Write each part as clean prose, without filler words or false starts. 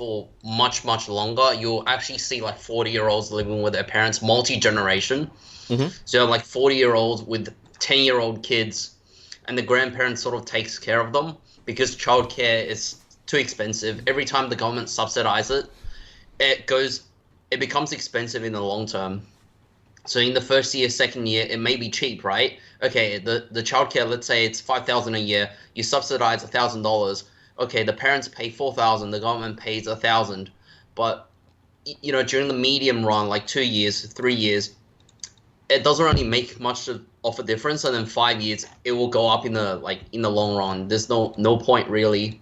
for much, much longer. You'll actually see like 40-year-olds living with their parents, multi-generation. Mm-hmm. So you have like 40-year-olds with 10-year-old kids, and the grandparent sort of takes care of them because childcare is too expensive. Every time the government subsidizes it, it becomes expensive in the long term. So in the first year, second year, it may be cheap, right? Okay, the childcare, let's say it's 5,000 a year. You subsidize $1,000. Okay, the parents pay 4,000. The government pays 1,000. But during the medium run, like 2 years, 3 years, it doesn't really make much of a difference. And then 5 years, it will go up in the long run. There's no point really.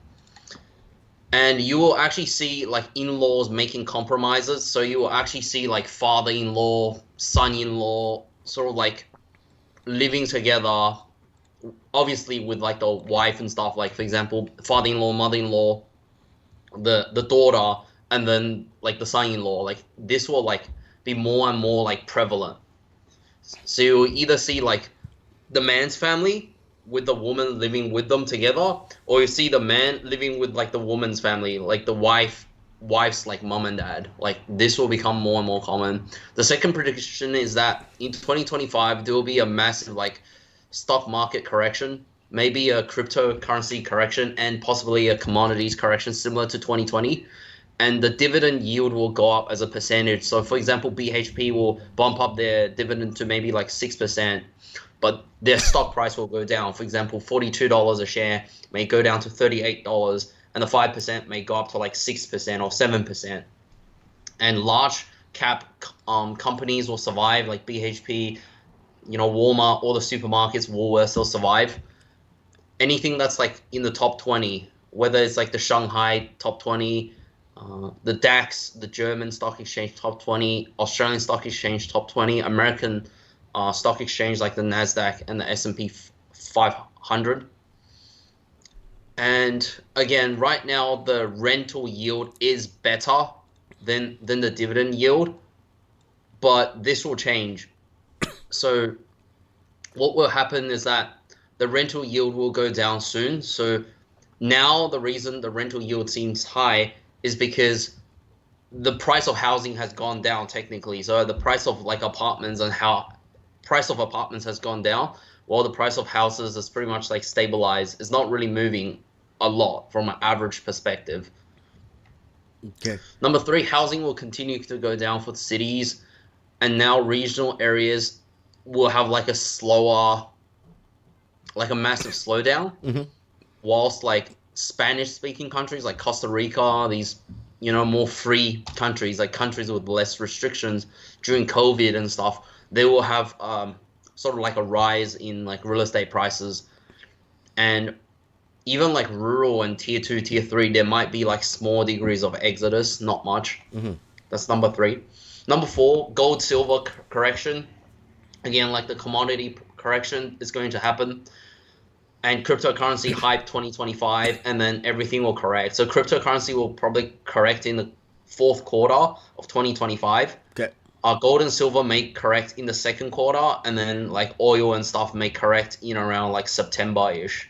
And you will actually see like in-laws making compromises. So you will actually see like father-in-law, son-in-law, sort of like living together, obviously with like the wife and stuff. Like for example, father-in-law, mother-in-law, the daughter, and then like the son-in-law. Like this will like be more and more like prevalent. So you either see like the man's family with the woman living with them together, or you see the man living with like the woman's family, like the wife's like mom and dad. Like this will become more and more common. The second prediction is that in 2025 there will be a massive like stock market correction, maybe a cryptocurrency correction, and possibly a commodities correction similar to 2020. And the dividend yield will go up as a percentage. So, for example, BHP will bump up their dividend to maybe like 6%, but their stock price will go down. For example, $42 a share may go down to $38, and the 5% may go up to like 6% or 7%. And large cap companies will survive, like BHP, Walmart, all the supermarkets, Woolworths, will survive. Anything that's like in the top 20, whether it's like the Shanghai top 20, the DAX, the German stock exchange top 20, Australian stock exchange top 20, American stock exchange like the Nasdaq and the S&P 500. And again, right now the rental yield is better than the dividend yield, but this will change. So what will happen is that the rental yield will go down soon. So now the reason the rental yield seems high is because the price of housing has gone down technically. So the price of like apartments and how price of apartments has gone down, while the price of houses is pretty much like stabilized. It's not really moving a lot from an average perspective. Okay. Number three, housing will continue to go down for cities, and now regional areas will have like a slower, like a massive slowdown, Mm-hmm. whilst like Spanish speaking countries like Costa Rica, these more free countries, like countries with less restrictions during COVID and stuff, they will have sort of like a rise in like real estate prices. And even like rural and tier two, tier three, there might be like small degrees of exodus, not much. Mm-hmm. That's number three. Number four, gold silver correction. Again, like the commodity correction is going to happen, and cryptocurrency hype 2025, and then everything will correct. So cryptocurrency will probably correct in the fourth quarter of 2025. Okay. Gold and silver may correct in the second quarter, and then like oil and stuff may correct in around like September-ish.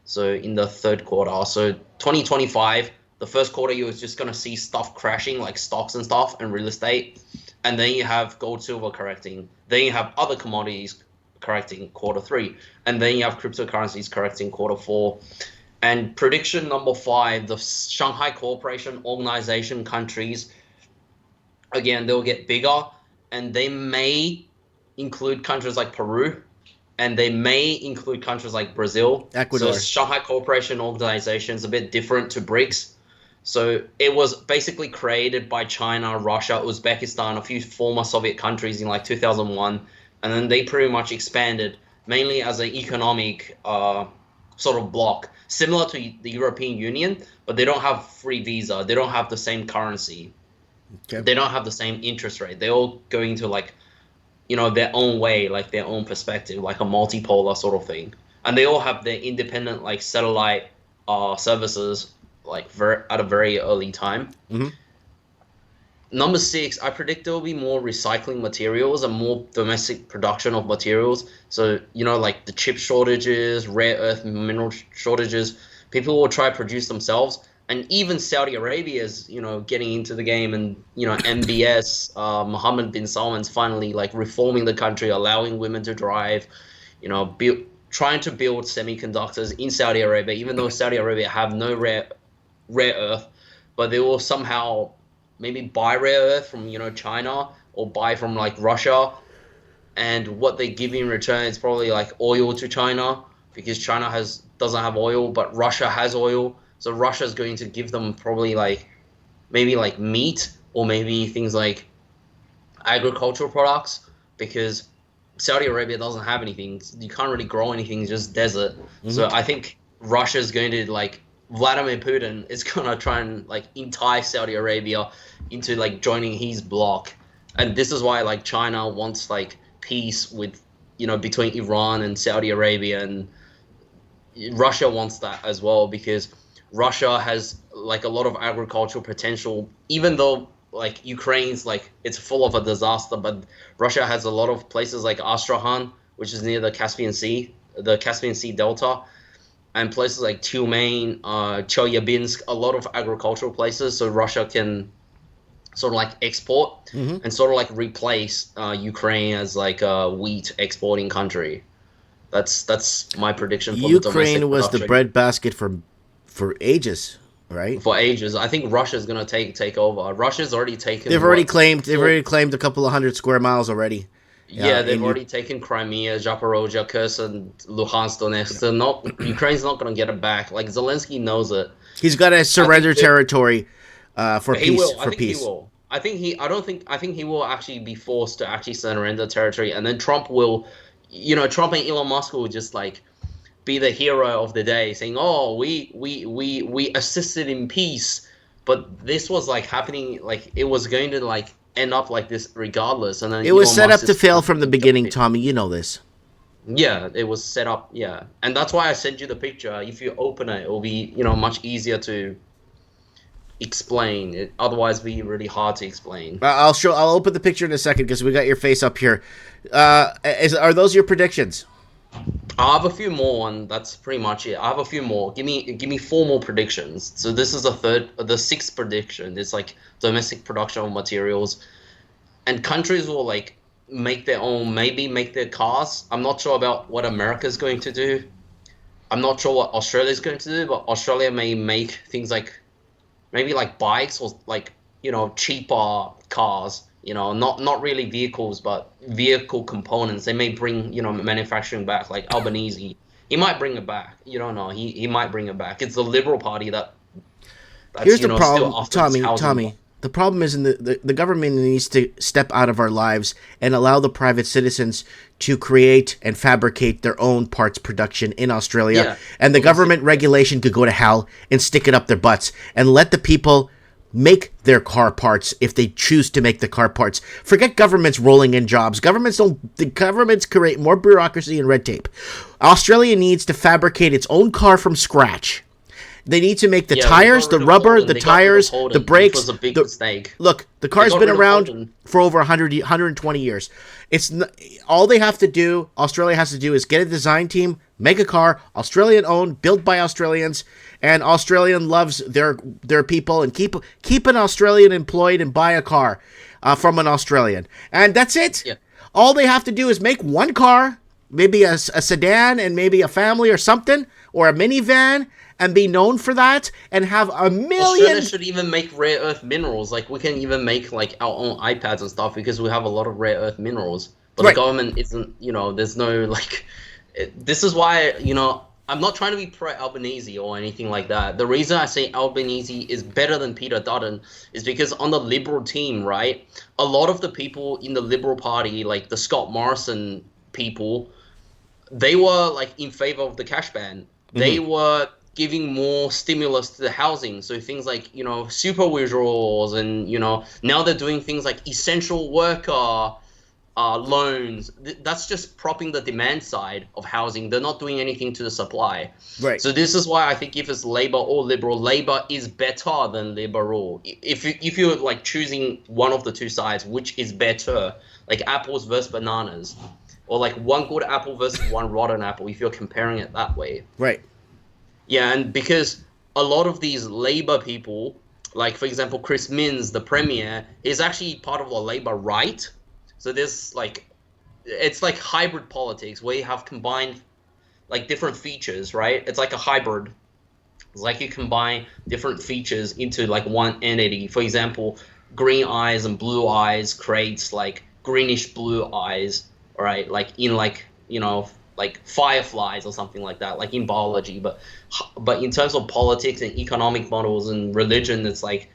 So in the third quarter. So 2025, the first quarter, you're just going to see stuff crashing like stocks and stuff and real estate. And then you have gold, silver correcting. Then you have other commodities correcting quarter three. And then you have cryptocurrencies correcting quarter four. And prediction number five, the Shanghai Cooperation Organization countries, again, they'll get bigger, and they may include countries like Peru, and they may include countries like Brazil. So Ecuador. Shanghai Cooperation Organization is a bit different to BRICS. So it was basically created by China, Russia, Uzbekistan, a few former Soviet countries in like 2001, and then they pretty much expanded mainly as an economic sort of bloc, similar to the European Union, but they don't have free visa. They don't have the same currency. Okay. They don't have the same interest rate. They're all going to like their own way, like their own perspective, like a multipolar sort of thing. And they all have their independent like satellite services like at a very early time. Mm-hmm. Number six, I predict there will be more recycling materials and more domestic production of materials. So, like the chip shortages, rare earth mineral shortages, people will try to produce themselves. and even Saudi Arabia is, getting into the game, and MBS, Mohammed bin Salman's finally like reforming the country, allowing women to drive, trying to build semiconductors in Saudi Arabia, even though Saudi Arabia have no rare earth, but they will somehow maybe buy rare earth from China, or buy from like Russia, and what they give in return is probably like oil to China, because China doesn't have oil, but Russia has oil. So Russia is going to give them probably like maybe like meat, or maybe things like agricultural products, because Saudi Arabia doesn't have anything. You can't really grow anything, it's just desert. So I think Russia is going to like Vladimir Putin is gonna try and like entice Saudi Arabia into like joining his bloc, and this is why like China wants like peace with between Iran and Saudi Arabia, and Russia wants that as well, because Russia has like a lot of agricultural potential, even though like Ukraine's like it's full of a disaster, but Russia has a lot of places like Astrakhan, which is near the Caspian Sea Delta, and places like Tyumen, Chelyabinsk, a lot of agricultural places, so Russia can sort of like export and sort of like replace Ukraine as like a wheat exporting country. That's my prediction for the domestic Ukraine was the production. breadbasket for ages, right? For ages. I think Russia's gonna take over. Russia's already taken. They've already claimed a couple of hundred square miles already. Yeah, they've already taken Crimea, Zaporozhye, Kherson, Luhansk, Donetsk. So Ukraine's not gonna get it back. Like Zelensky knows it. He's got to surrender territory for peace. He will. For peace. He will. I think he will actually be forced to actually surrender territory, and then Trump will. Trump and Elon Musk will just like be the hero of the day, saying, "Oh, we assisted in peace," but this was like happening, like it was going to like end up like this regardless. And then it was set up to fail from the beginning, Tommy. You know this. Yeah, it was set up. Yeah, and that's why I sent you the picture. If you open it, it will be much easier to explain. It otherwise be really hard to explain. I'll open the picture in a second because we got your face up here. Are those your predictions? I have a few more, and that's pretty much it. I have a few more. Give me 4 more predictions. So this is the sixth prediction. It's like domestic production of materials, and countries will like make their own, maybe make their cars. I'm not sure about what America's going to do. I'm not sure what Australia's going to do, but Australia may make things like maybe like bikes, or like cheaper cars. Not really vehicles, but vehicle components. They may bring manufacturing back, like Albanese. He might bring it back. You don't know. He might bring it back. It's the Liberal Party that's here's the problem, Tommy. The problem is the government needs to step out of our lives and allow the private citizens to create and fabricate their own parts production in Australia. Yeah. And the government regulation could go to hell and stick it up their butts and let the people make their car parts if they choose to make the car parts. Forget governments rolling in jobs. The governments create more bureaucracy and red tape. Australia needs to fabricate its own car from scratch. They need to make the tires, the rubber, the tires, the brakes. It was a big mistake. Look, the car's been around for over 120 years. All they have to do, Australia has to do, is get a design team, make a car, Australian-owned, built by Australians, and Australian loves their people, and keep an Australian employed and buy a car from an Australian. And that's it. Yeah. All they have to do is make one car, maybe a sedan and maybe a family or something, or a minivan, and be known for that, and have a million... Australia should even make rare earth minerals. Like, we can even make, like, our own iPads and stuff, because we have a lot of rare earth minerals. But the government isn't, there's no, like... This is why, I'm not trying to be pro-Albanese or anything like that. The reason I say Albanese is better than Peter Dutton is because on the Liberal team, right, a lot of the people in the Liberal Party, like the Scott Morrison people, they were, like, in favor of the cash ban. They were giving more stimulus to the housing. So things like, super withdrawals, and, now they're doing things like essential worker loans. That's just propping the demand side of housing. They're not doing anything to the supply. Right. So this is why I think if it's Labour or Liberal, Labour is better than Liberal. If you're like choosing one of the two sides, which is better, like apples versus bananas, or like one good apple versus one rotten apple, if you're comparing it that way. Right. Yeah, and because a lot of these labor people, like for example Chris Minns, the premier, is actually part of the labor right. So there's like, it's like hybrid politics where you have combined like different features, right? It's like a hybrid. It's like you combine different features into like one entity. For example, green eyes and blue eyes creates like greenish blue eyes, right? Like in like, like fireflies or something like that, like in biology. But in terms of politics and economic models and religion, it's like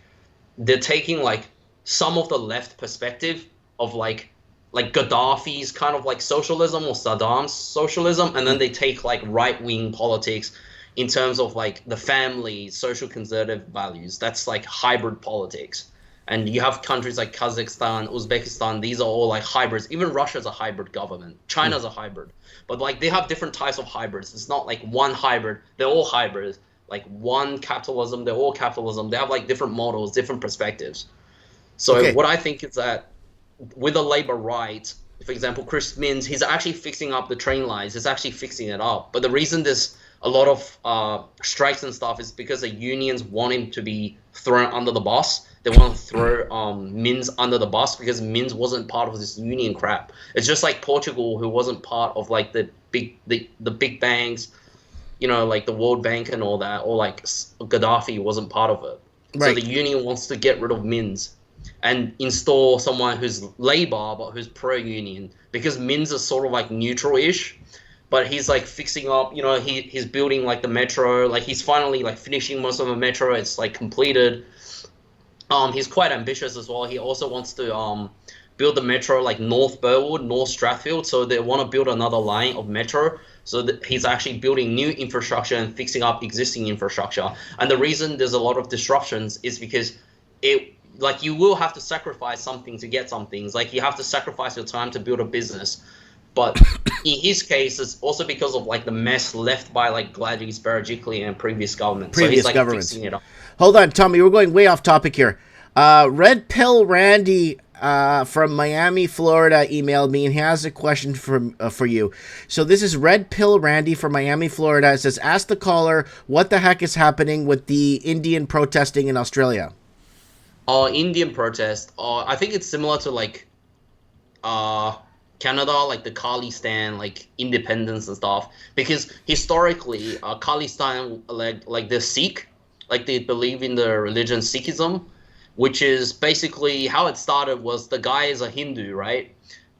they're taking like some of the left perspective of like Gaddafi's kind of like socialism or Saddam's socialism, and then they take like right wing politics in terms of like the family, social conservative values. That's like hybrid politics. And you have countries like Kazakhstan, Uzbekistan, these are all like hybrids. Even Russia's a hybrid government. China's a hybrid. But like they have different types of hybrids. It's not like one hybrid. They're all hybrids. Like one capitalism, they're all capitalism. They have like different models, different perspectives. So Okay. what I think is that with the labor right, for example, Chris Minns, he's actually fixing up the train lines. He's actually fixing it up. But the reason there's a lot of strikes and stuff is because the unions want him to be thrown under the bus. They want to throw Minns under the bus because Minns wasn't part of this union crap. It's just like Portugal, who wasn't part of like the big banks, like the World Bank and all that, or like Gaddafi wasn't part of it. So Right. the union wants to get rid of Minns and install someone who's labor but who's pro-union, because Minns is sort of like neutral-ish, but he's like fixing up, he's building like the metro, like he's finally like finishing most of the metro. It's like completed. He's quite ambitious as well. He also wants to build the metro like North Burwood, North Strathfield. So they want to build another line of metro. So that he's actually building new infrastructure and fixing up existing infrastructure. And the reason there's a lot of disruptions is because it like you will have to sacrifice something to get some things. Like you have to sacrifice your time to build a business. But in his case, it's also because of like the mess left by like Gladys Berejiklian and previous government. So he's Previous like governments. fixing it up. Hold on, Tommy. We're going way off topic here. Red Pill Randy from Miami, Florida, emailed me and he has a question for you. So this is Red Pill Randy from Miami, Florida. It says, ask the caller what the heck is happening with the Indian protesting in Australia. Indian protest. I think it's similar to like uh Canada, like the Khalistan, like independence and stuff. Because historically, Khalistan, like the Sikh, like they believe in the religion Sikhism, which is basically how it started. Was the guy is a Hindu, right?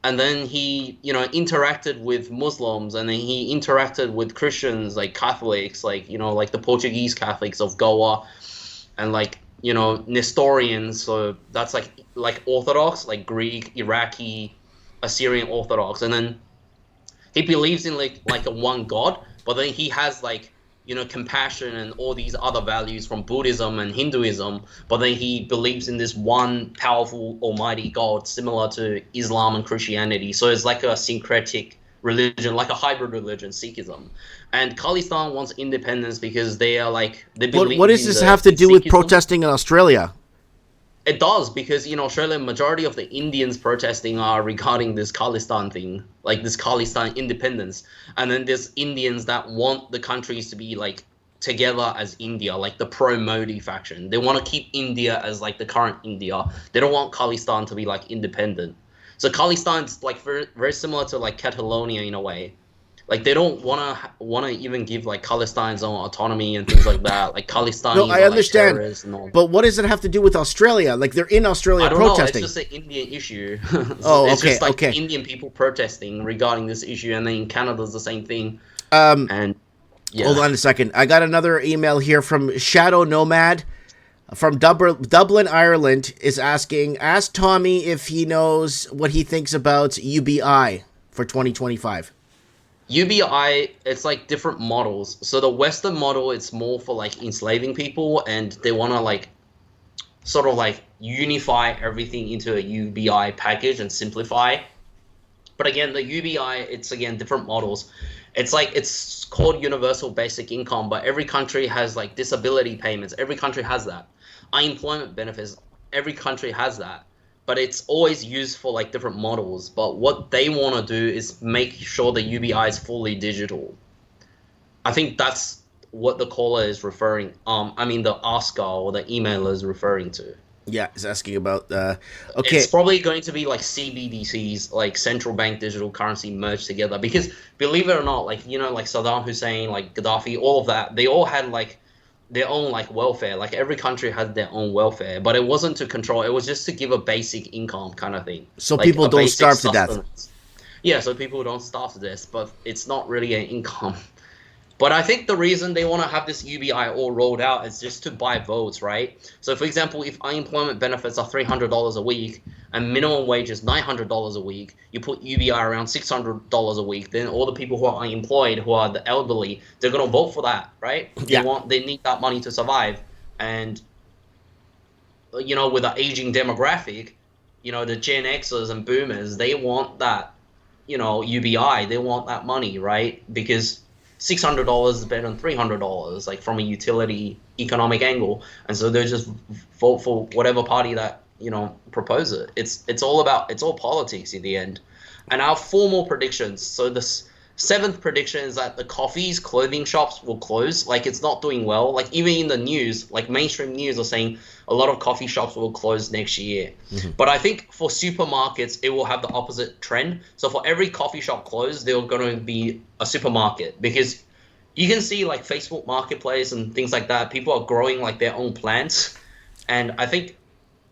And then he, interacted with Muslims, and then he interacted with Christians, like Catholics, like like the Portuguese Catholics of Goa, and like Nestorians. So that's like Orthodox, like Greek, Iraqi, Assyrian Orthodox. And then he believes in like a one God, but then he has like compassion and all these other values from Buddhism and Hinduism, but then he believes in this one powerful almighty God, similar to Islam and Christianity. So it's like a syncretic religion, like a hybrid religion, Sikhism. And Khalistan wants independence because they believe What does in this the have to in do with Sikhism. protesting in Australia? It does, because in Australia, majority of the Indians protesting are regarding this Khalistan thing, like this Khalistan independence. And then there's Indians that want the countries to be like together as India, like the pro-Modi faction. They want to keep India as like the current India. They don't want Khalistan to be like independent. So Khalistan's like very, very similar to like Catalonia in a way. Like they don't wanna even give like Khalistan's own autonomy and things like that. Like No, Khalistanis I are like understand. terrorists and all. But what does it have to do with Australia? Like they're in Australia I don't know. It's protesting. just an Indian issue. So Oh, it's okay, just like okay. Indian people protesting regarding this issue, and then in Canada's the same thing. Um, And Hold yeah, on a second. I got another email here from Shadow Nomad from Dublin, Ireland. Is asking, ask Tommy if he knows what he thinks about UBI for 2025. UBI, it's like different models. So the Western model, it's more for like enslaving people, and they want to like sort of like unify everything into a UBI package and simplify. But again, the UBI, it's again different models. It's called universal basic income, but every country has like disability payments. Every country has that. Unemployment benefits. Every country has that. But it's always used for like different models. But what they want to do is make sure the UBI is fully digital. I think that's what the caller is referring, I mean the asker or the emailer is referring to. Yeah, he's asking about. It's Okay. probably going to be like CBDCs, like central bank digital currency merged together. Because believe it or not, like like Saddam Hussein, like Gaddafi, all of that, they all had like their own like welfare. Like every country had their own welfare, but it wasn't to control. It was just to give a basic income kind of thing, So like people a don't basic starve to death. sustenance. Yeah, so people don't starve to death, but it's not really an income. But I think the reason they want to have this UBI all rolled out is just to buy votes, right? So, for example, if unemployment benefits are $300 a week and minimum wage is $900 a week, you put UBI around $600 a week, then all the people who are unemployed, who are the elderly, they're going to vote for that, right? Yeah. They need that money to survive. And, with the aging demographic, the Gen Xers and boomers, they want that, UBI, they want that money, right? Because $600 is better than $300, like from a utility economic angle, and so they just vote for whatever party that propose it. It's all politics in the end. And our formal predictions. So this seventh prediction is that the coffees, clothing shops will close. Like it's not doing well. Like even in the news, like mainstream news are saying a lot of coffee shops will close next year. Mm-hmm. But I think for supermarkets, it will have the opposite trend. So for every coffee shop closed, there's going to be a supermarket, because you can see like Facebook Marketplace and things like that. People are growing like their own plants. And I think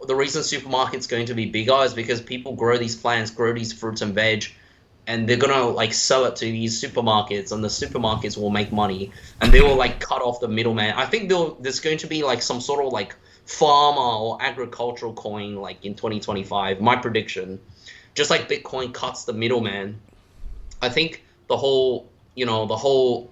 the reason supermarkets going to be bigger is because people grow these plants, grow these fruits and veg, and they're gonna like sell it to these supermarkets, and the supermarkets will make money, and they will like cut off the middleman. I think there's going to be like some sort of like farmer or agricultural coin like in 2025. My prediction, just like Bitcoin cuts the middleman, I think the whole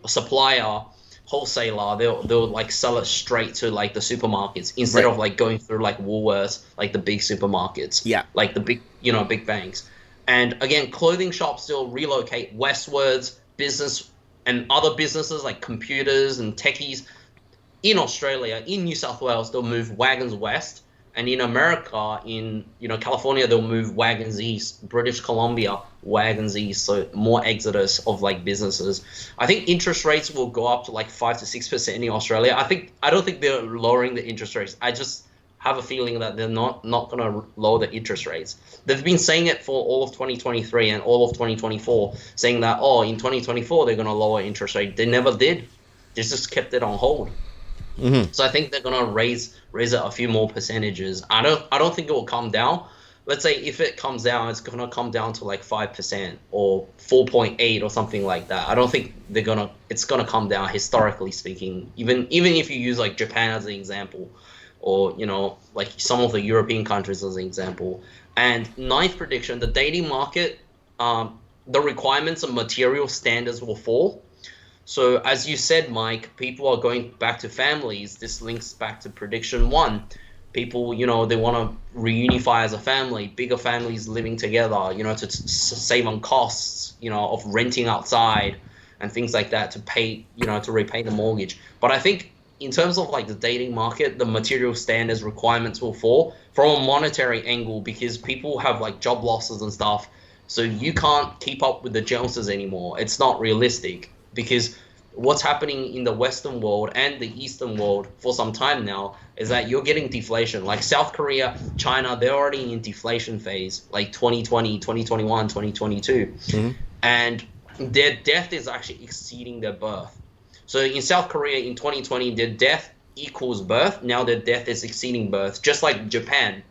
supplier wholesaler, they'll like sell it straight to like the supermarkets instead Right. of like going through like Woolworths, like the big supermarkets, Yeah. like the big banks. And again, clothing shops still relocate westwards. Business and other businesses like computers and techies in Australia, in New South Wales, they'll move wagons west, and in America, in California, they'll move wagons east. British Columbia, wagons east. So more exodus of like businesses. I think interest rates will go up to like 5 to 6% in Australia. I don't think they're lowering the interest rates. I just have a feeling that they're not going to lower the interest rates. They've been saying it for all of 2023 and all of 2024, saying that in 2024 they're going to lower interest rate. They never did. They just kept it on hold. Mm-hmm. So I think they're gonna raise it a few more percentages. I don't think it will come down. Let's say if it comes down, it's gonna come down to like 5% or 4.8 or something like that. I don't think it's gonna come down historically speaking. Even if you use like Japan as an example, or like some of the European countries as an example. And ninth prediction, the dating market, the requirements and material standards will fall. So as you said, Mike, people are going back to families. This links back to prediction one. People, they want to reunify as a family, bigger families living together, to save on costs, of renting outside and things like that to pay, to repay the mortgage. But I think in terms of like the dating market, the material standards requirements will fall from a monetary angle, because people have like job losses and stuff. So you can't keep up with the Joneses anymore. It's not realistic, because what's happening in the Western world and the Eastern world for some time now is that you're getting deflation. Like South Korea, China, they're already in deflation phase, like 2020, 2021, 2022. Mm-hmm. And their death is actually exceeding their birth. So in South Korea in 2020, their death equals birth. Now their death is exceeding birth, just like Japan.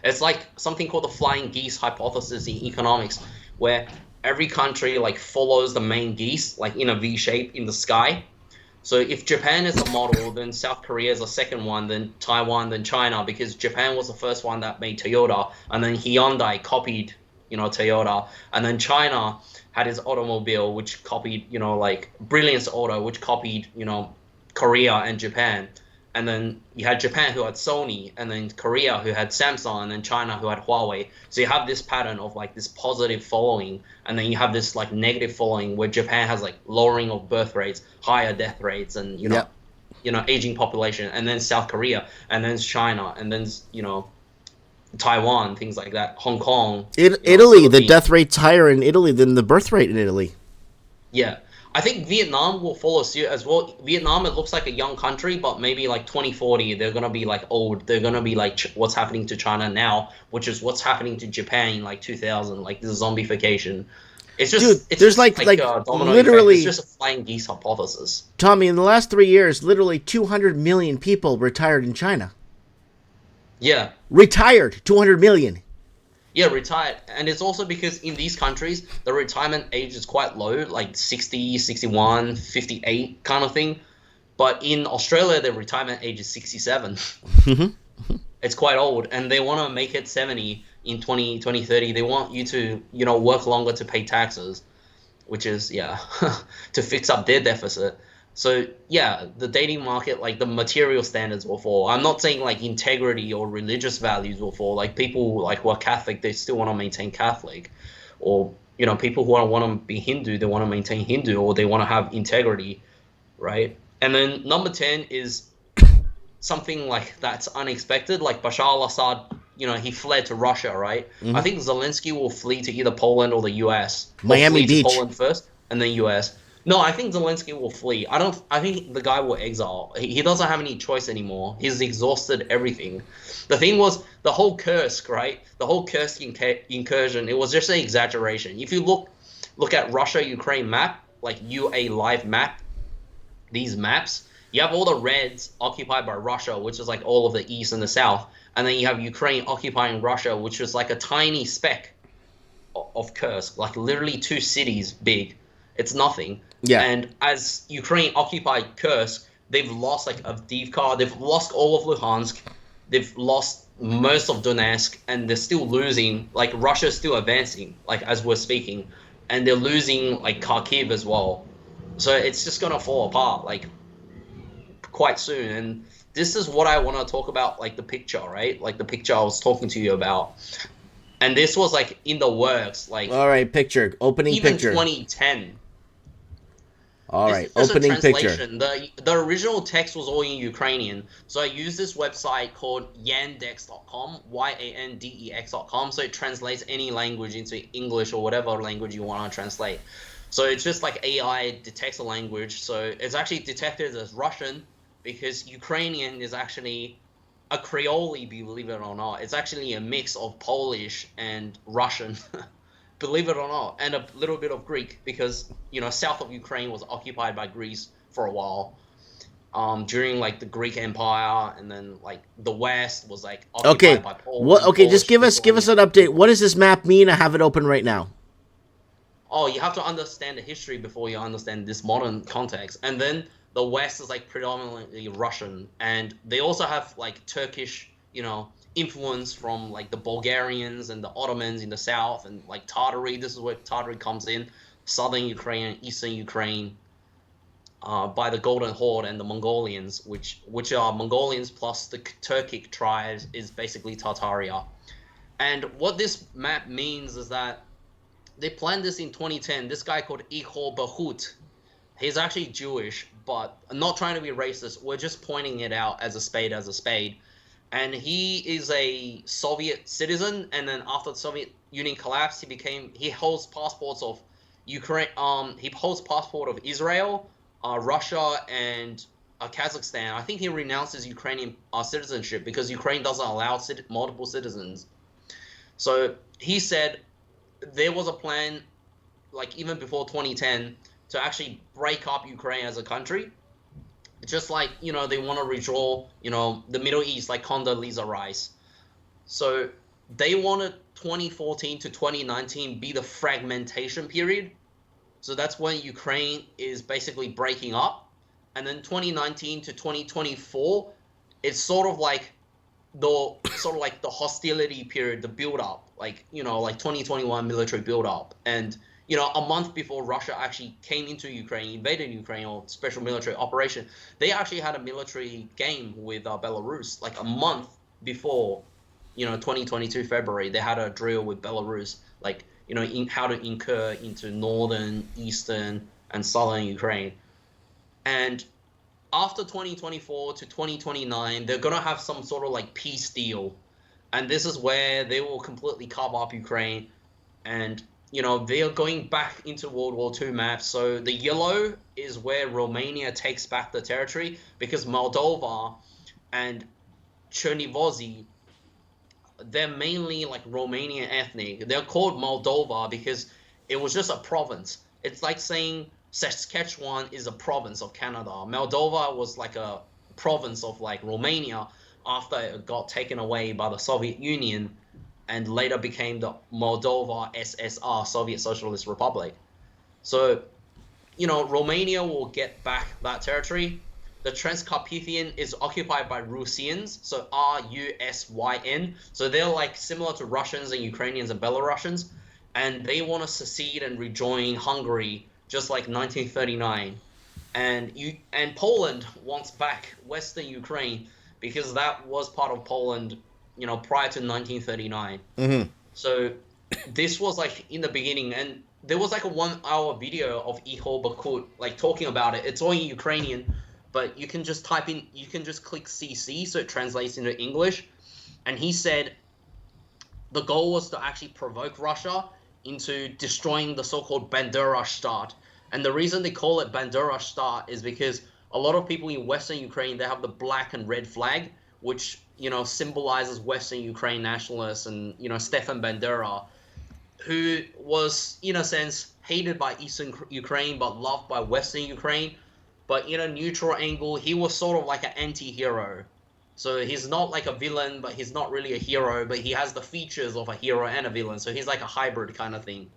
It's like something called the flying geese hypothesis in economics, where every country like follows the main geese like in a V shape in the sky. So if Japan is a model, then South Korea is a second one, then Taiwan, then China, because Japan was the first one that made Toyota, and then Hyundai copied, Toyota, and then China had its automobile, which copied, like Brilliance Auto, which copied, Korea and Japan. And then you had Japan who had Sony, and then Korea who had Samsung, and then China who had Huawei. So you have this pattern of like this positive following, and then you have this like negative following where Japan has like lowering of birth rates, higher death rates, and aging population, and then South Korea, and then China, and then Taiwan, things like that, Hong Kong. Italy, the death rate's higher in Italy than the birth rate in Italy. Yeah. I think Vietnam will follow suit as well. Vietnam, it looks like a young country, but maybe like 2040, they're gonna be like old. They're gonna be like what's happening to China now, which is what's happening to Japan in like 2000, like the zombification. Dude, It's there's just like a domino effect. It's literally, just a flying geese hypothesis. Tommy, in the last 3 years, literally 200 million people retired in China. Yeah. Retired, 200 million. Yeah, retired. And it's also because in these countries, the retirement age is quite low, like 60, 61, 58 kind of thing. But in Australia, the retirement age is 67. It's quite old. And they want to make it 70 in 2030. They want you to, work longer to pay taxes, which is, yeah, to fix up their deficit. So yeah, the dating market, like the material standards will fall. I'm not saying like integrity or religious values will fall. Like people like who are Catholic, they still want to maintain Catholic, or people who want to be Hindu, they want to maintain Hindu, or they want to have integrity, right? And then number 10 is something like that's unexpected, like Bashar al-Assad. He fled to Russia, right? I think Zelensky will flee to either Poland or the U.S. or Miami flee to Beach. Poland first and then U.S. No, I think Zelensky will flee. I think the guy will exile. He doesn't have any choice anymore. He's exhausted everything. The thing was the whole Kursk, right? The whole Kursk incursion. It was just an exaggeration. If you look at Russia-Ukraine map, like UA live map, these maps, you have all the reds occupied by Russia, which is like all of the east and the south, and then you have Ukraine occupying Russia, which is like a tiny speck of Kursk, like literally 2 cities big. It's nothing. Yeah. And as Ukraine occupied Kursk, they've lost like Avdiivka, they've lost all of Luhansk, they've lost most of Donetsk, and they're still losing. Like Russia's still advancing, like as we're speaking, and they're losing like Kharkiv as well. So it's just gonna fall apart like quite soon. And this is what I want to talk about, like the picture, right? Like the picture I was talking to you about. And this was like in the works, like all right, picture, opening even picture. 2010. All This right, is just a opening picture. translation. The original text was all in Ukrainian. So I used this website called yandex.com, yandex.com. So it translates any language into English or whatever language you want to translate. So it's just like AI detects a language. So it's actually detected as Russian because Ukrainian is actually a Creole, believe it or not. It's actually a mix of Polish and Russian. Believe it or not, and a little bit of Greek because south of Ukraine was occupied by Greece for a while, during like the Greek Empire, and then like the West was like occupied by Poland. What? Okay, Polish, just give us an update. What does this map mean? I have it open right now. Oh, you have to understand the history before you understand this modern context, and then the West is like predominantly Russian, and they also have like Turkish, influence from like the Bulgarians and the Ottomans in the south, and like Tartary. This is where Tartary comes in, southern Ukraine and eastern Ukraine, by the Golden Horde and the Mongolians, which are Mongolians plus the Turkic tribes, is basically Tartaria. And what this map means is that they planned this in 2010. This guy called Ihor Bahut, he's actually Jewish, but I'm not trying to be racist. We're just pointing it out as a spade as a spade. And he is a Soviet citizen, and then after the Soviet Union collapsed, he holds passports of Ukraine. He holds passport of Israel, Russia, and Kazakhstan. I think he renounced his Ukrainian citizenship because Ukraine doesn't allow multiple citizens. So he said there was a plan, like even before 2010, to actually break up Ukraine as a country. Just like, they want to redraw, the Middle East, like Condoleezza Rice. So they wanted 2014 to 2019 be the fragmentation period. So that's when Ukraine is basically breaking up. And then 2019 to 2024, it's sort of like the hostility period, the build up, like 2021 military build up. And a month before Russia actually came into Ukraine, invaded Ukraine, or special military operation, they actually had a military game with Belarus. Like a month before, 2022 February, they had a drill with Belarus, like, in how to incur into northern, eastern, and southern Ukraine. And after 2024 to 2029, they're going to have some sort of like peace deal. And this is where they will completely carve up Ukraine. And they're going back into World War II maps. So the yellow is where Romania takes back the territory because Moldova and Chernivozy, they're mainly like Romanian ethnic. They're called Moldova because it was just a province. It's like saying Saskatchewan is a province of Canada. Moldova was like a province of like Romania after it got taken away by the Soviet Union and later became the Moldova SSR, Soviet Socialist Republic. So, Romania will get back that territory. The Transcarpathian is occupied by Rusians, so Rusyn. So they're like similar to Russians and Ukrainians and Belarusians, and they want to secede and rejoin Hungary, just like 1939. And Poland wants back Western Ukraine because that was part of Poland, prior to 1939. Mm-hmm. So this was like in the beginning, and there was like a 1 hour video of Ihor Bakut like talking about it. It's all in Ukrainian, but you can just click CC so it translates into English. And he said the goal was to actually provoke Russia into destroying the so-called Bandera Stat. And the reason they call it Bandera Stat is because a lot of people in Western Ukraine, they have the black and red flag, which, symbolizes Western Ukraine nationalists and, Stefan Bandera, who was, in a sense, hated by Eastern Ukraine but loved by Western Ukraine. But in a neutral angle, he was sort of like an anti-hero. So he's not like a villain, but he's not really a hero, but he has the features of a hero and a villain. So he's like a hybrid kind of thing.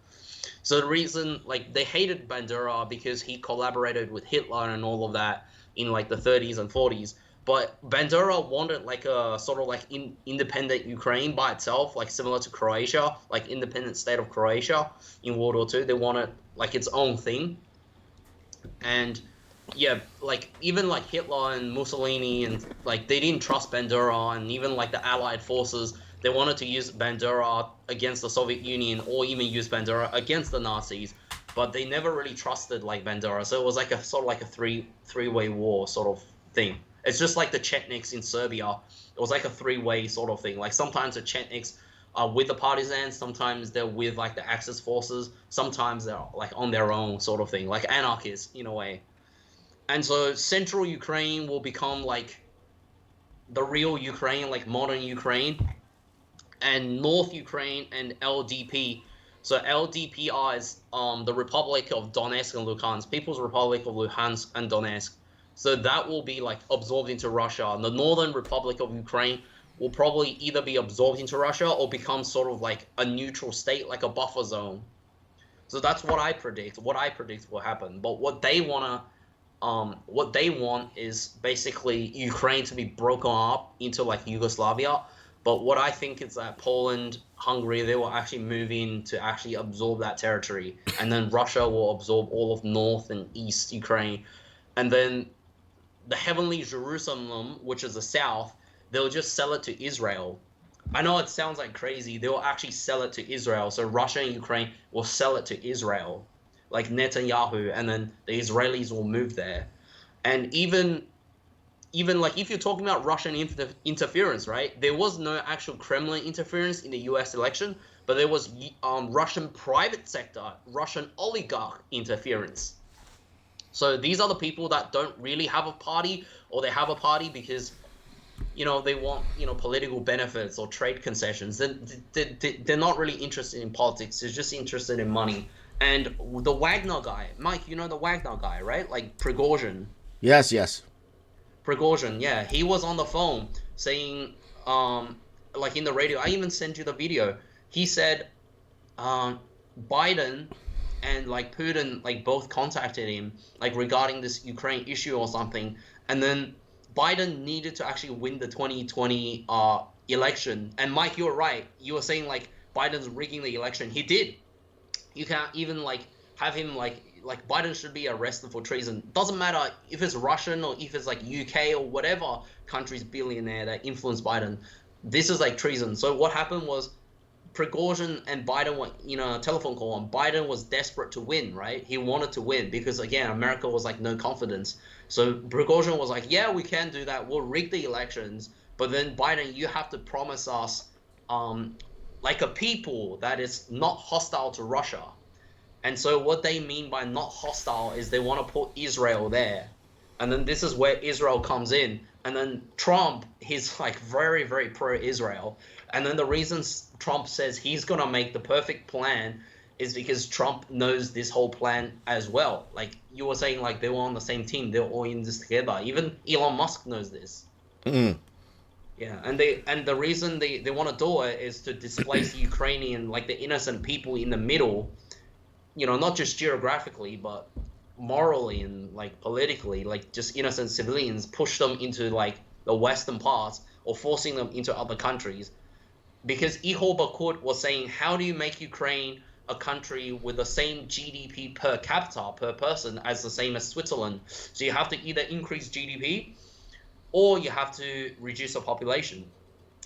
So the reason, like, they hated Bandera because he collaborated with Hitler and all of that in like the 30s and 40s. But Bandera wanted like a sort of like independent Ukraine by itself, like similar to Croatia, like independent state of Croatia in World War II. They wanted like its own thing. And yeah, like even like Hitler and Mussolini and like they didn't trust Bandera, and even like the Allied forces, they wanted to use Bandera against the Soviet Union or even use Bandera against the Nazis, but they never really trusted like Bandera. So it was like a sort of like a three-way war sort of thing. It's just like the Chetniks in Serbia. It was like a three-way sort of thing. Like sometimes the Chetniks are with the partisans, sometimes they're with like the Axis forces, sometimes they're like on their own sort of thing, like anarchists in a way. And so central Ukraine will become like the real Ukraine, like modern Ukraine, and North Ukraine and LDP. So LDPR is the Republic of Donetsk and Luhansk, People's Republic of Luhansk and Donetsk. So that will be like absorbed into Russia. And the Northern Republic of Ukraine will probably either be absorbed into Russia or become sort of like a neutral state, like a buffer zone. So that's what I predict. What I predict will happen. But what they want is basically Ukraine to be broken up into like Yugoslavia. But what I think is that Poland, Hungary, they will actually move in to actually absorb that territory. And then Russia will absorb all of North and East Ukraine. And then the Heavenly Jerusalem, which is the South, they'll just sell it to Israel. I know it sounds like crazy. They will actually sell it to Israel. So Russia and Ukraine will sell it to Israel, like Netanyahu, and then the Israelis will move there. And even like if you're talking about Russian interference, right? There was no actual Kremlin interference in the U.S. election, but there was Russian private sector, Russian oligarch interference. So these are the people that don't really have a party, or they have a party because, they want, political benefits or trade concessions. They're not really interested in politics. They're just interested in money. And the Wagner guy, Mike, the Wagner guy, right? Like Prigozhin. Yes. Prigozhin, yeah. He was on the phone saying, like in the radio, I even sent you the video. He said, Biden and like Putin like both contacted him like regarding this Ukraine issue or something, and then Biden needed to actually win the 2020 election. And Mike, you're right. You were saying like Biden's rigging the election. He did. You can't even like have him like Biden should be arrested for treason. Doesn't matter if it's Russian or if it's like UK or whatever country's billionaire that influenced Biden. This is like treason. So what happened was Prigozhin and Biden were a telephone call, and Biden was desperate to win, right? He wanted to win because, again, America was like no confidence. So Prigozhin was like, yeah, we can do that. We'll rig the elections. But then Biden, you have to promise us like a people that is not hostile to Russia. And so what they mean by not hostile is they want to put Israel there. And then this is where Israel comes in. And then Trump, he's like very, very pro-Israel. And then the reasons Trump says he's going to make the perfect plan is because Trump knows this whole plan as well. Like you were saying, like they were on the same team. They're all in this together. Even Elon Musk knows this. Mm. Yeah, and the reason they want to do it is to displace the Ukrainian, like the innocent people in the middle, you know, not just geographically, but morally and like politically, like just innocent civilians, push them into like the western parts or forcing them into other countries. Because Ihor Bakut was saying, how do you make Ukraine a country with the same GDP per capita, per person, as the same as Switzerland? So you have to either increase GDP or you have to reduce the population.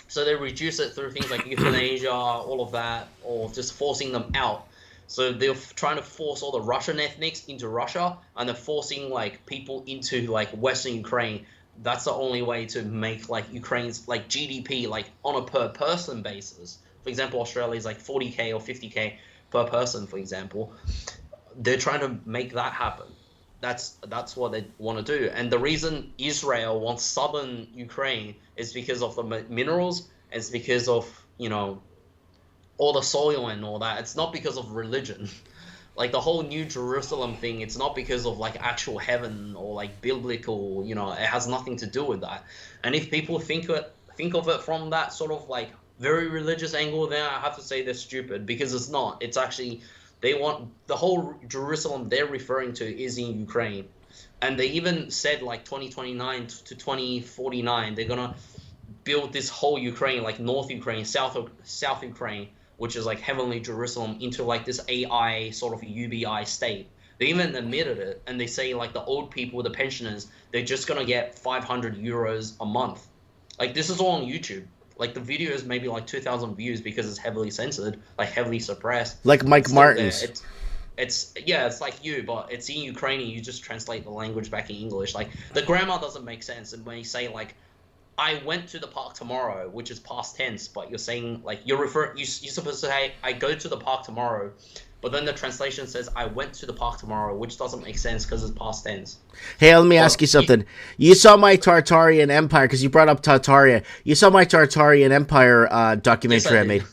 So they reduce it through things like euthanasia, all of that, or just forcing them out. So they're trying to force all the Russian ethnics into Russia, and they're forcing like people into like Western Ukraine. That's the only way to make like Ukraine's like GDP like on a per person basis. For example, Australia is like 40k or 50k per person, for example. They're trying to make that happen. That's what they want to do. And the reason Israel wants southern Ukraine is because of the minerals. It's because of, you know, all the soil and all that. It's not because of religion. Like the whole New Jerusalem thing, it's not because of like actual heaven or like biblical, you know, it has nothing to do with that. And if people think of it from that sort of like very religious angle, then I have to say they're stupid, because it's not. It's actually, they want the whole Jerusalem they're referring to is in Ukraine. And they even said like 2029 to 2049, they're going to build this whole Ukraine, like North Ukraine, South Ukraine, which is like heavenly Jerusalem, into like this AI sort of UBI state. They even admitted it, and they say like the old people, the pensioners, they're just going to get 500 euros a month. Like this is all on YouTube. Like the video is maybe like 2,000 views because it's heavily censored, like heavily suppressed. Like Mike Martin's. It's it's like you, but it's in Ukrainian. You just translate the language back in English. Like the grammar doesn't make sense. And when you say like, I went to the park tomorrow, which is past tense, but you're saying like you're supposed to say I go to the park tomorrow, but then the translation says I went to the park tomorrow, which doesn't make sense because it's past tense. Hey, let me ask you something. You saw my Tartarian Empire, because you brought up Tartaria. You saw my Tartarian Empire documentary. Yes, I made,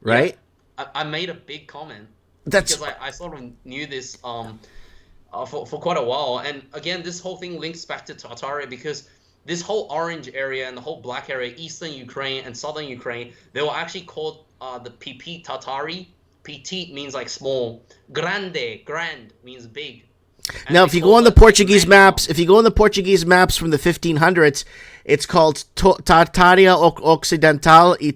right? Yeah, I made a big comment. Because I sort of knew this for quite a while, and again, this whole thing links back to Tartaria, because this whole orange area and the whole black area, eastern Ukraine and southern Ukraine, they were actually called the PP Tartari. Petit means like small. Grand means big. And now, if you go on the Portuguese maps, from the 1500s, it's called Tartaria Occidental y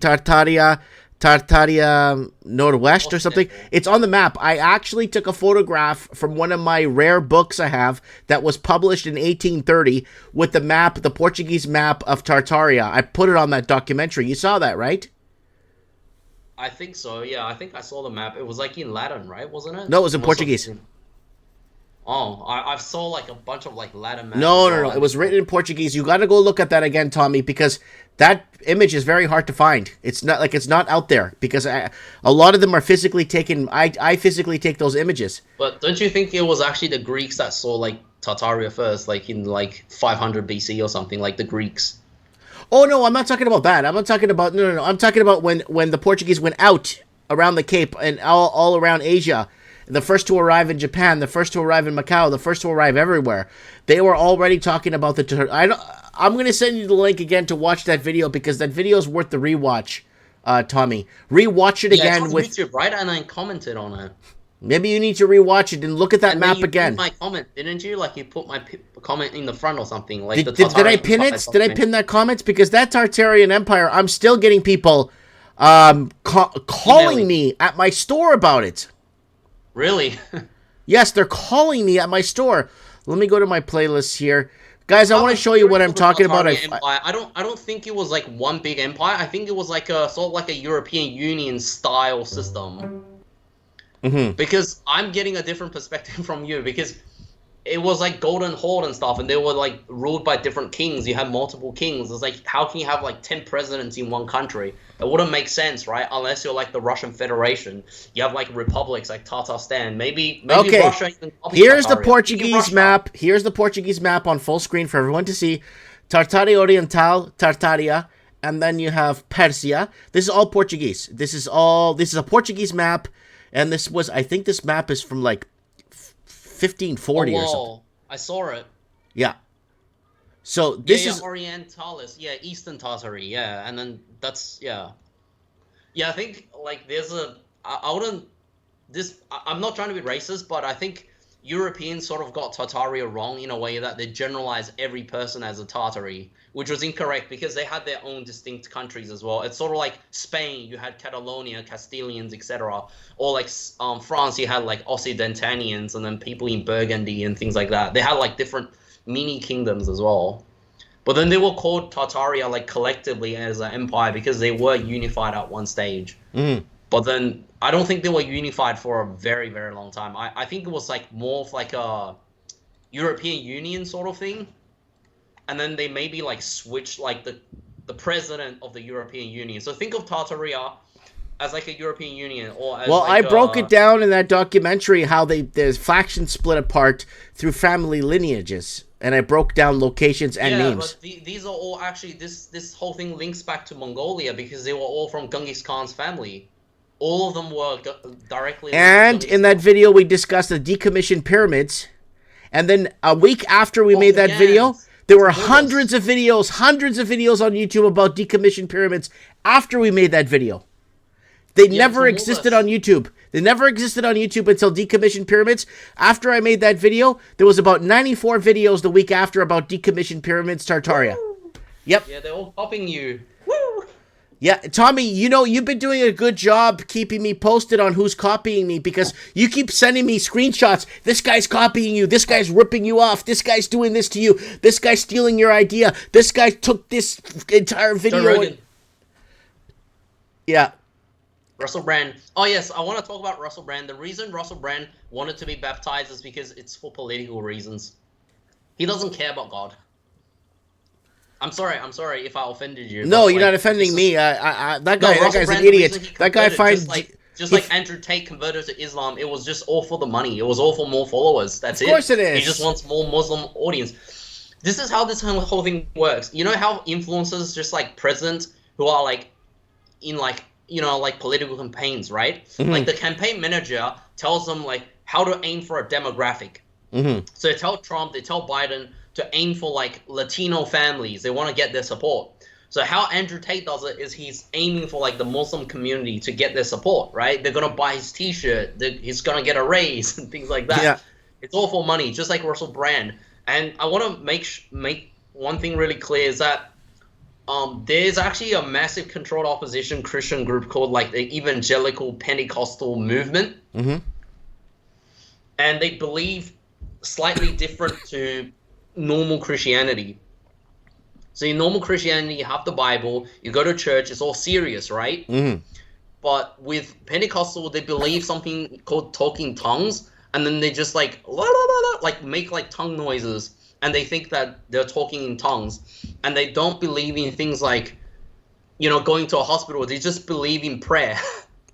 Tartaria Northwest or something. It's on the map. I actually took a photograph from one of my rare books I have that was published in 1830 with the map, the Portuguese map of Tartaria. I put it on that documentary. You saw that, right? I think so, yeah. I think I saw the map. It was like in Latin, right? Wasn't it? No, it was in Portuguese. Oh, I saw like a bunch of like Latin maps. No. It was written in Portuguese. You got to go look at that again, Tommy, because that image is very hard to find. It's not out there, because a lot of them are physically taken. I physically take those images. But don't you think it was actually the Greeks that saw like Tartaria first, like in like 500 BC or something, like the Greeks? Oh no, I'm not talking about that. I'm not talking about no. I'm talking about when the Portuguese went out around the Cape and all around Asia. The first to arrive in Japan, the first to arrive in Macau, the first to arrive everywhere. They were already talking about I'm going to send you the link again to watch that video, because that video is worth the rewatch, Tommy. Rewatch it again. It's on YouTube, right? And I commented on it. Maybe you need to rewatch it and look at that map again. You put my comment, didn't you? Like you put my comment in the front or something. Like did I pin it? Did I pin that comment? Because that Tartarian Empire, I'm still getting people calling me at my store about it. Really? Yes, they're calling me at my store. Let me go to my playlist here. Guys, I want to show you what I'm talking about. I don't think it was like one big empire. I think it was like a sort of like a European Union style system. Mm-hmm. Because I'm getting a different perspective from you, because it was like Golden Horde and stuff, and they were like ruled by different kings. You had multiple kings. It's like, how can you have like 10 presidents in one country? It wouldn't make sense, right? Unless you're like the Russian Federation. You have like republics like Tatarstan. Maybe okay. Russia even Here's the Portuguese map. Here's the Portuguese map on full screen for everyone to see. Tartar Oriental, Tartaria, and then you have Persia. This is all Portuguese. This is a Portuguese map, and this was, I think this map is from like 1540 or something. I saw it. Yeah. So this is Orientalis. Yeah, Eastern Tartary. Yeah, and then that's yeah. I think like there's a I wouldn't I'm not trying to be racist, but I think Europeans sort of got Tartaria wrong in a way that they generalized every person as a Tartary, which was incorrect because they had their own distinct countries as well. It's sort of like Spain, you had Catalonia, Castilians, etc. Or like France, you had like Occidentanians and then people in Burgundy and things like that. They had like different mini kingdoms as well. But then they were called Tartaria like collectively as an empire because they were unified at one stage. Mm. But then I don't think they were unified for a very, very long time. I think it was like more of like a European Union sort of thing. And then they maybe like switched like the president of the European Union. So think of Tartaria as like a European Union or as well, like I broke it down in that documentary how there's factions split apart through family lineages. And I broke down locations and names. But these are all actually this whole thing links back to Mongolia because they were all from Genghis Khan's family. All of them were directly. And in that video, we discussed the Decommissioned Pyramids. And then a week after we made that video, there were hundreds of videos on YouTube about Decommissioned Pyramids after we made that video. They never existed on YouTube. They never existed on YouTube until Decommissioned Pyramids. After I made that video, there was about 94 videos the week after about Decommissioned Pyramids, Tartaria. Woo! Yep. Yeah, they're all copying you. Woo! Yeah, Tommy, you know, you've been doing a good job keeping me posted on who's copying me because you keep sending me screenshots. This guy's copying you. This guy's ripping you off. This guy's doing this to you. This guy's stealing your idea. This guy took this entire video. Yeah. Russell Brand. Oh, yes, I want to talk about Russell Brand. The reason Russell Brand wanted to be baptized is because it's for political reasons. He doesn't care about God. I'm sorry if I offended you. No, you're not offending me. That guy's an idiot. That guy finds... Just like Andrew Tate converted to Islam, it was just all for the money. It was all for more followers. That's it. Of course it is. He just wants more Muslim audience. This is how this whole thing works. You know how influencers, just like presidents who are like in like, you know, like political campaigns, right? Mm-hmm. Like the campaign manager tells them like how to aim for a demographic. Mm-hmm. So they tell Trump, they tell Biden to aim for like Latino families. They want to get their support. So how Andrew Tate does it is he's aiming for like the Muslim community to get their support, right? They're going to buy his t-shirt. He's going to get a raise and things like that. Yeah. It's all for money, just like Russell Brand. And I want to make one thing really clear is that there's actually a massive controlled opposition Christian group called like the Evangelical Pentecostal Movement. Mm-hmm. And they believe slightly different to normal Christianity. So in normal Christianity, you have the Bible, you go to church, it's all serious, right? Mm-hmm. But with Pentecostal, they believe something called talking tongues, and then they just like, la, la, la, la, like make like tongue noises. And they think that they're talking in tongues, and they don't believe in things like, you know, going to a hospital. They just believe in prayer.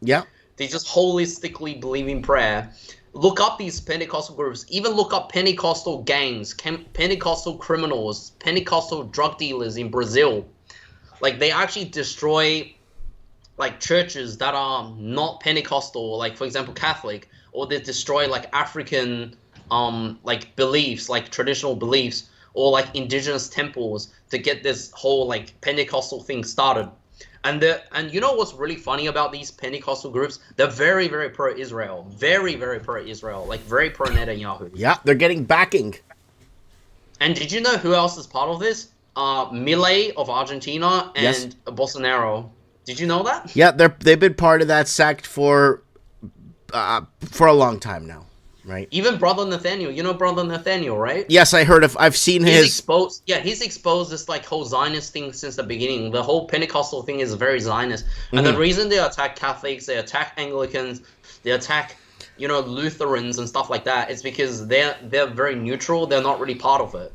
Yeah. They just holistically believe in prayer. Look up these Pentecostal groups. Even look up Pentecostal gangs, Pentecostal criminals, Pentecostal drug dealers in Brazil. Like they actually destroy like churches that are not Pentecostal, like for example Catholic, or they destroy like African like beliefs, like traditional beliefs, or like indigenous temples to get this whole like Pentecostal thing started. And you know what's really funny about these Pentecostal groups? They're very, very pro-Israel. Very, very pro-Israel. Like very pro-Netanyahu. Yeah, they're getting backing. And did you know who else is part of this? Milei of Argentina and yes. Bolsonaro. Did you know that? Yeah, they've been part of that sect for a long time now. Right. Even Brother Nathaniel, you know Brother Nathaniel, right? Yes, I've seen his. He's exposed this like whole Zionist thing since the beginning. The whole Pentecostal thing is very Zionist, and the reason they attack Catholics, they attack Anglicans, they attack Lutherans and stuff like that, it's because they're very neutral. They're not really part of it,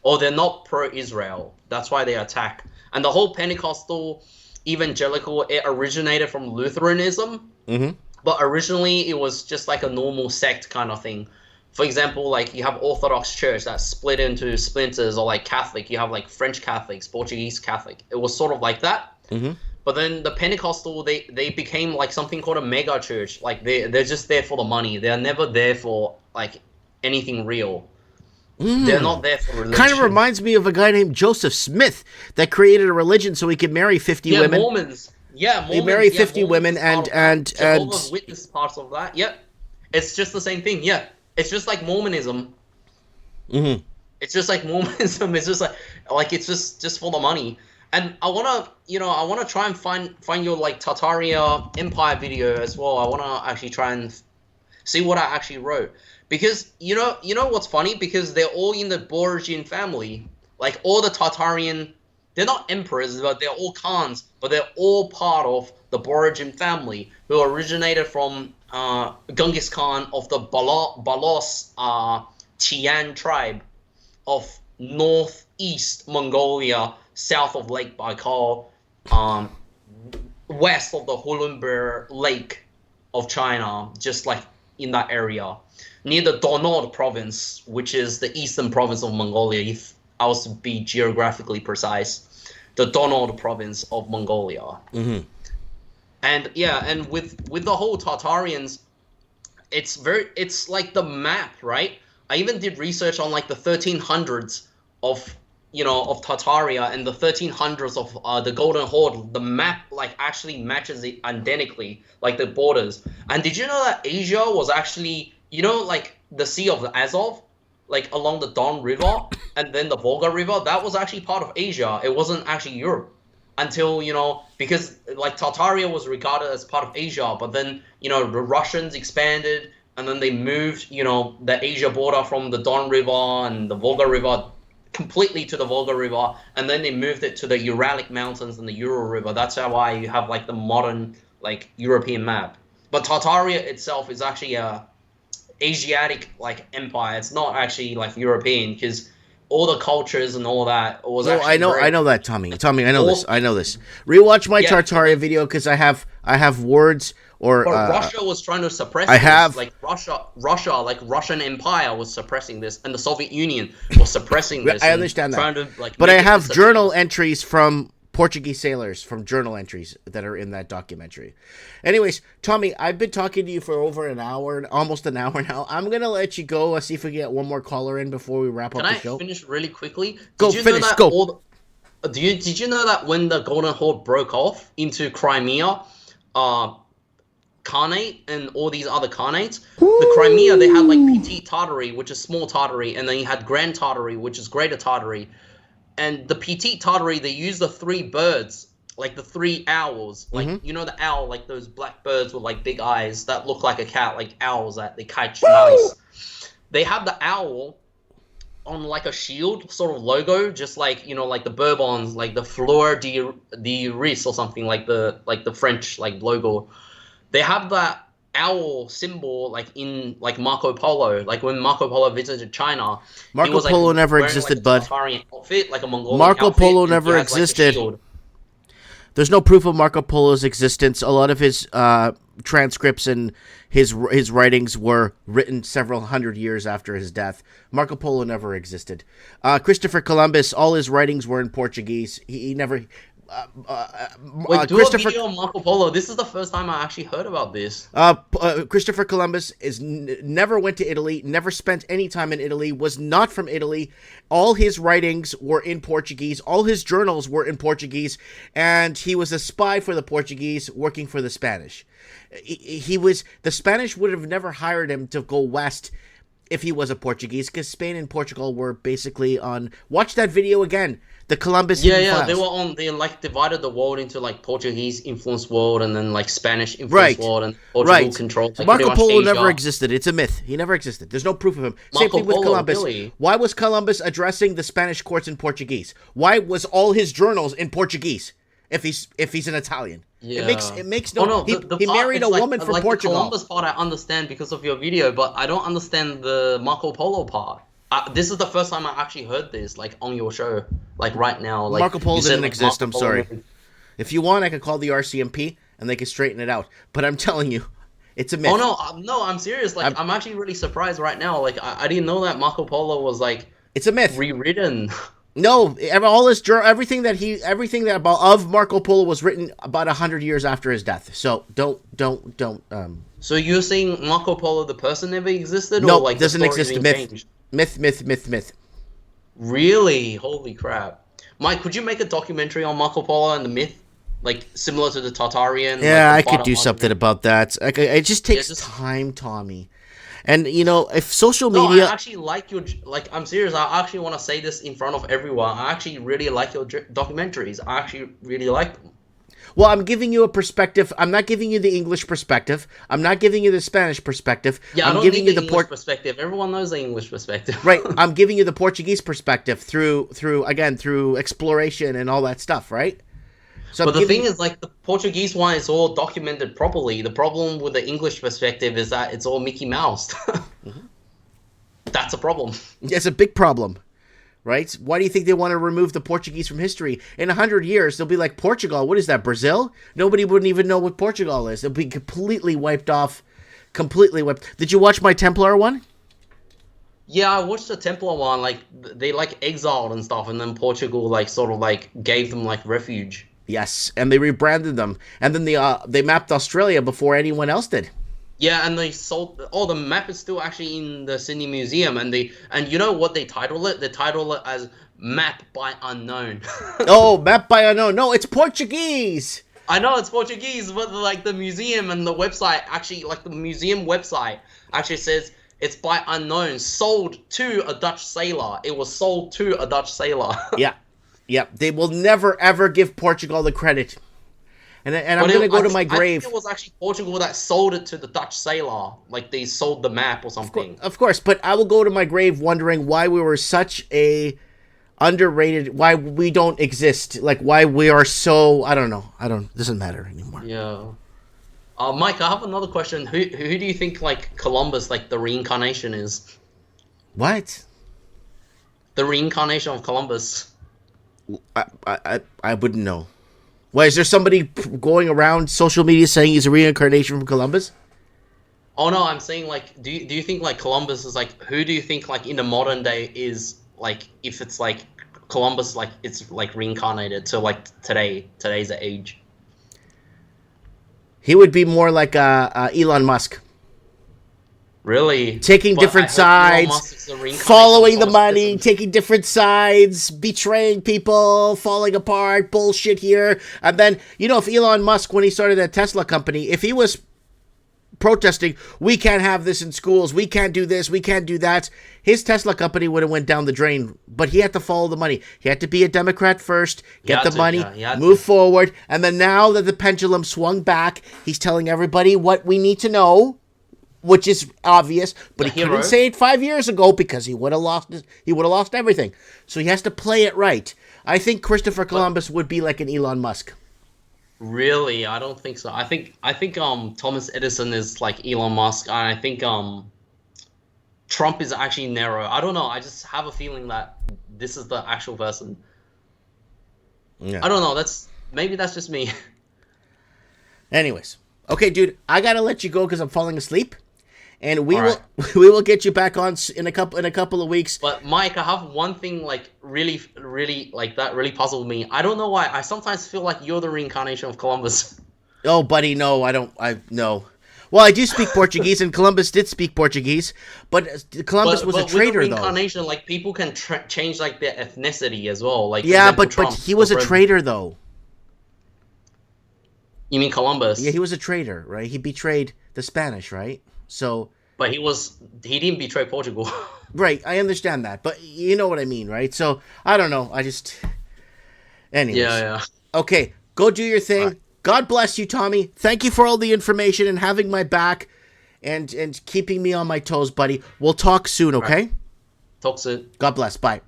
or they're not pro-Israel. That's why they attack. And the whole Pentecostal evangelical, it originated from Lutheranism, but originally it was just like a normal sect kind of thing. For example, like you have Orthodox Church that's split into splinters, or like Catholic, you have like French Catholics, Portuguese Catholic. It was sort of like that. But then the Pentecostal, they became like something called a mega church. Like they're just there for the money. They're never there for like anything real. They're not there for religion. Kind of reminds me of a guy named Joseph Smith that created a religion so he could marry 50 women. Mormons. He married 50 women and Jehovah's Witness parts of that. Yep. It's just the same thing. Yeah. It's just like Mormonism. It's just like Mormonism. It's just like it's just for the money. And I wanna try and find your like Tartaria Empire video as well. I wanna actually try and see what I actually wrote, because you know what's funny, because they're all in the Borgian family. Like all the Tartarian, they're not emperors, but they're all Khans, but they're all part of the Borgian family, who originated from Genghis Khan of the Balos Tian tribe of northeast Mongolia, south of Lake Baikal, west of the Hulunbuir Lake of China, just like in that area, near the Donod province, which is the eastern province of Mongolia, if I was to be geographically precise, the Donod province of Mongolia. And and with the whole Tartarians, it's like the map, right? I even did research on like the 1300s of Tartaria and the 1300s of the Golden Horde. The map like actually matches it identically, like the borders. And did you know that Asia was actually, like the Sea of Azov, like along the Don River and then the Volga River, that was actually part of Asia. It wasn't actually Europe until, because like Tartaria was regarded as part of Asia, but then, the Russians expanded and then they moved, the Asia border from the Don River and the Volga River completely to the Volga River, and then they moved it to the Uralic Mountains and the Ural River. That's why you have like the modern like European map. But Tartaria itself is actually a Asiatic like empire. It's not actually like European, because all the cultures and all that was actually I know that, Tommy, I know this. Rewatch my Tartaria video, because I have words. But Russia was trying to suppress Russian Empire was suppressing this, and the Soviet Union was suppressing this. I understand that. But I have journal entries from Portuguese sailors, from journal entries that are in that documentary. Anyways, Tommy, I've been talking to you for over an hour, almost an hour now. I'm going to let you go. See if we get one more caller in before we wrap up the show. Can I finish really quickly? Did you know that when the Golden Horde broke off into Crimea, Khanate and all these other Khanates, the Crimea, they had like Petite Tartary, which is small Tartary, and then you had Grand Tartary, which is greater Tartary. And the Petite Tartary, they use the three birds, like the three owls, like the owl, like those black birds with like big eyes that look like a cat, like owls that they catch mice. They have the owl on like a shield sort of logo, just like like the Bourbons, like the Fleur de Ris or something, like the French like logo. They have that owl symbol like in like Marco Polo, like when Marco Polo visited China. Marco Polo never existed, bud. Outfit, like a Mongolian Marco outfit, Polo never existed. Like, there's no proof of Marco Polo's existence. A lot of his transcripts and his writings were written several hundred years after his death. Marco Polo never existed. Christopher Columbus, all his writings were in Portuguese. He never. Wait, do a video on Marco Polo. This is the first time I actually heard about this. Christopher Columbus never went to Italy, never spent any time in Italy, was not from Italy. All his writings were in Portuguese. All his journals were in Portuguese, and he was a spy for the Portuguese working for the Spanish. The Spanish would have never hired him to go west if he was a Portuguese, because Spain and Portugal were basically on. Watch that video again. The Columbus files. They were on. They like divided the world into like Portuguese influenced world and then like Spanish influenced world, and Portugal controlled. Like, Marco Polo never existed. It's a myth. He never existed. There's no proof of him. Same thing with Columbus. Really? Why was Columbus addressing the Spanish courts in Portuguese? Why was all his journals in Portuguese if he's an Italian? Yeah. It makes Oh no. no, He the he part married it's a woman from like the Portugal. Columbus part I understand because of your video, but I don't understand the Marco Polo part. This is the first time I actually heard this, like on your show, like right now. Like Marco you Polo said, didn't like exist. Marco I'm Polo sorry. never. If you want, I could call the RCMP and they can straighten it out. But I'm telling you, it's a Oh myth. no, no, I'm serious. Like I'm, I'm actually really surprised right now. Like I didn't know that Marco Polo was like it's a myth. rewritten. No, all his everything that about of Marco Polo was written about 100 years after his death. So don't. So you're saying Marco Polo the person never existed, or Nope, like the doesn't story's exist. been Myth, changed? myth. Really? Holy crap. Mike, could you make a documentary on Marco Polo and the myth? Like similar to the Tartarian, like Yeah, the I could bottom do something argument? about that. It just Yeah, takes just time, Tommy. And if social no, I media, actually like your like I'm serious. I actually want to say this in front of everyone. I actually really like your documentaries. I actually really like them. well, I'm giving you a perspective. I'm not giving you the English perspective. I'm not giving you the Spanish perspective. Yeah, I I'm don't giving need you the the English port. perspective. Everyone knows the English perspective. Right, I'm giving you the Portuguese perspective through exploration and all that stuff. Right. So I'm But the giving thing you. is, like the Portuguese one is all documented properly. The problem with the English perspective is that it's all Mickey Mouse. Mhm. That's a problem. It's a big problem. Right? Why do you think they want to remove the Portuguese from history? In 100 years, they'll be like, Portugal, what is that, Brazil? Nobody wouldn't even know what Portugal is. It'll be completely wiped off. Completely wiped. Did you watch my Templar one? Yeah, I watched the Templar one. Like they like exiled and stuff, and then Portugal like sort of like gave them like refuge. Yes, and they rebranded them. And then they mapped Australia before anyone else did. Yeah, and they sold. Oh, the map is still actually in the Sydney Museum, and you know what they title it? They title it as "Map by Unknown." Oh, mapped by unknown. No, it's Portuguese. I know it's Portuguese, but like the museum and the website actually, like the museum website actually says it's by unknown, sold to a Dutch sailor. It was sold to a Dutch sailor. Yeah, yeah. They will never ever give Portugal the credit. And I'm gonna go to my I think grave. it was actually Portugal that sold it to the Dutch sailor. Like they sold the map or something. Of course, but I will go to my grave wondering why we were such a underrated, why we don't exist, like why we are so, I don't know. Doesn't matter anymore. Yeah. Mike, I have another question. Who do you think like Columbus, like the reincarnation is? What? The reincarnation of Columbus. I wouldn't know. Why, is there somebody going around social media saying he's a reincarnation from Columbus? Oh no, I'm saying like, do you think like Columbus is like who do you think like in the modern day is like if it's like Columbus like it's like reincarnated to like today's age? He would be more like Elon Musk. Really? Taking But different I heard Elon sides, Musk is the reincarnation following of the Thomas money, Edison. taking different sides, betraying people, falling apart, bullshit here. And then, if Elon Musk, when he started that Tesla company, if he was protesting, we can't have this in schools, we can't do this, we can't do that, his Tesla company would have went down the drain. But he had to follow the money. He had to be a Democrat first, get the money, move forward. And then now that the pendulum swung back, he's telling everybody what we need to know, which is obvious, but he couldn't say it 5 years ago because he would have lost everything. So he has to play it right. I think Christopher Columbus would be like an Elon Musk. Really? I don't think so. I think Thomas Edison is like Elon Musk, and I think Trump is actually Nero. I don't know. I just have a feeling that this is the actual person. Yeah. I don't know. Maybe that's just me. Anyways, okay, dude, I gotta let you go because I'm falling asleep, and we All will get you back on in a couple of weeks. But Mike, I have one thing like really like that really puzzled me. I don't know why. I sometimes feel like you're the reincarnation of Columbus. Oh, buddy, no, I don't. No. Well, I do speak Portuguese, and Columbus did speak Portuguese, but Columbus was a traitor, with the reincarnation, though. like people can change like their ethnicity as well. Like Yeah, Trump, but he was a traitor, though. You mean Columbus? Yeah, he was a traitor, right? He betrayed the Spanish, right? So. But he didn't betray Portugal. Right, I understand that, but you know what I mean, right? So I don't know. Anyways. Yeah. Okay, go do your thing. Right. God bless you, Tommy. Thank you for all the information and having my back and keeping me on my toes, buddy. We'll talk soon, okay? Right. Talk soon. God bless. Bye.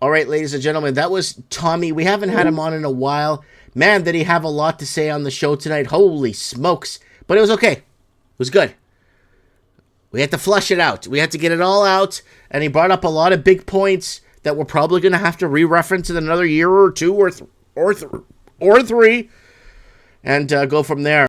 All right, ladies and gentlemen, that was Tommy. We haven't had him on in a while. Man, did he have a lot to say on the show tonight. Holy smokes. But it was okay. It was good. We had to flush it out. We had to get it all out. And he brought up a lot of big points that we're probably going to have to re-reference in another year or two or three. And go from there.